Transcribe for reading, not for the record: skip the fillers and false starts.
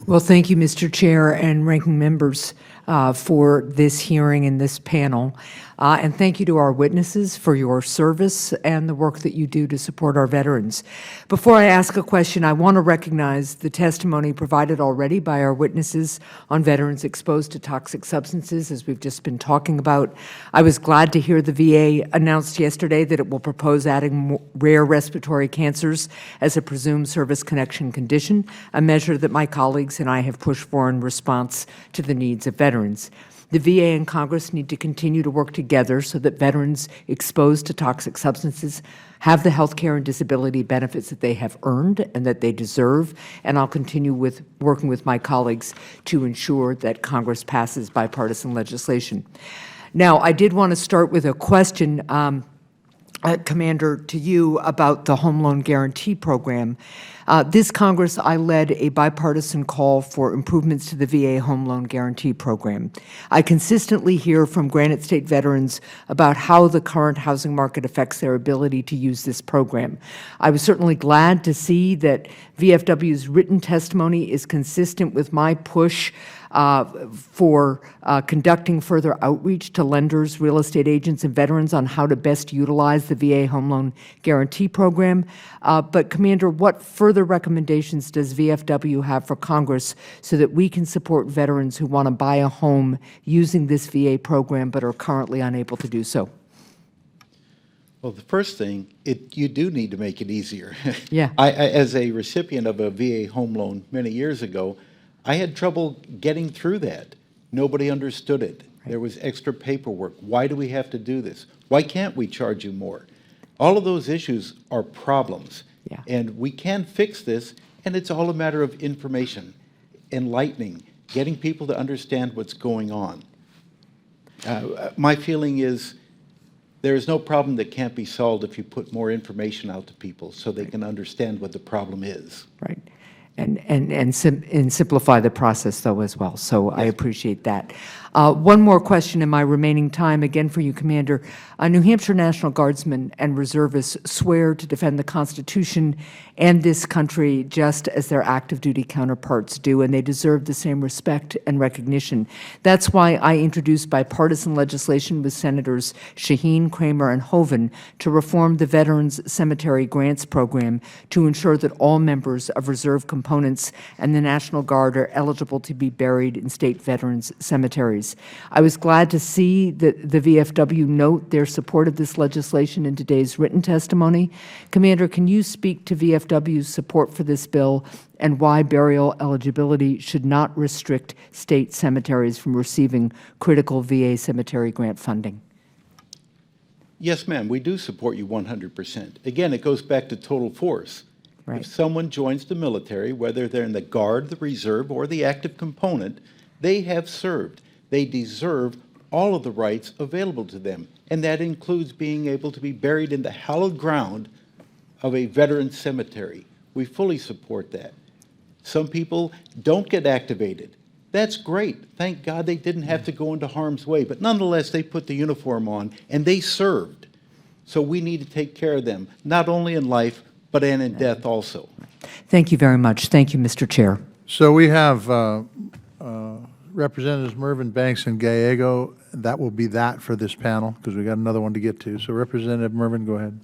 Well, thank you, Mr. Chair and ranking members, for this hearing and this panel. And thank you to our witnesses for your service and the work that you do to support our veterans. Before I ask a question, I want to recognize the testimony provided already by our witnesses on veterans exposed to toxic substances, as we've just been talking about. I was glad to hear the VA announced yesterday that it will propose adding rare respiratory cancers as a presumed service connection condition, a measure that my colleagues and I have pushed for in response to the needs of veterans. The VA and Congress need to continue to work together so that veterans exposed to toxic substances have the health care and disability benefits that they have earned and that they deserve, and I'll continue with working with my colleagues to ensure that Congress passes bipartisan legislation. Now, I did want to start with a question, Commander, to you about the Home Loan Guarantee Program. This Congress, I led a bipartisan call for improvements to the VA Home Loan Guarantee Program. I consistently hear from Granite State veterans about how the current housing market affects their ability to use this program. I was certainly glad to see that VFW's written testimony is consistent with my push for conducting further outreach to lenders, real estate agents, and veterans on how to best utilize the VA Home Loan Guarantee Program. But, Commander, what further recommendations does VFW have for Congress so that we can support veterans who want to buy a home using this VA program but are currently unable to do so? Well, the first thing, you do need to make it easier. Yeah. As a recipient of a VA home loan many years ago, I had trouble getting through that. Nobody understood it. Right. There was extra paperwork. Why do we have to do this? Why can't we charge you more? All of those issues are problems. Yeah. And we can fix this, and it's all a matter of information, enlightening, getting people to understand what's going on. My feeling is there is no problem that can't be solved if you put more information out to people so they can understand what the problem is. Right. And simplify the process, though, as well. So yes. I appreciate that. One more question in my remaining time, again for you, Commander. New Hampshire National Guardsmen and reservists swear to defend the Constitution and this country just as their active duty counterparts do, and they deserve the same respect and recognition. That's why I introduced bipartisan legislation with Senators Shaheen, Kramer, and Hoeven to reform the Veterans Cemetery Grants Program to ensure that all members of reserve components and the National Guard are eligible to be buried in state veterans cemeteries. I was glad to see that the VFW note their support of this legislation in today's written testimony. Commander, can you speak to VFW's support for this bill and why burial eligibility should not restrict state cemeteries from receiving critical VA cemetery grant funding? Yes, ma'am, we do support you 100%. Again, it goes back to total force. Right. If someone joins the military, whether they're in the Guard, the Reserve, or the active component, they have served. They deserve all of the rights available to them, and that includes being able to be buried in the hallowed ground of a veteran cemetery. We fully support that. Some people don't get activated. That's great. Thank God they didn't have to go into harm's way, but nonetheless, they put the uniform on, and they served. So we need to take care of them, not only in life, but in death also. Thank you very much. Thank you, Mr. Chair. So we have Representatives Mervyn, Banks, and Gallego. That will be that for this panel because we got another one to get to. So Representative Mervyn, go ahead.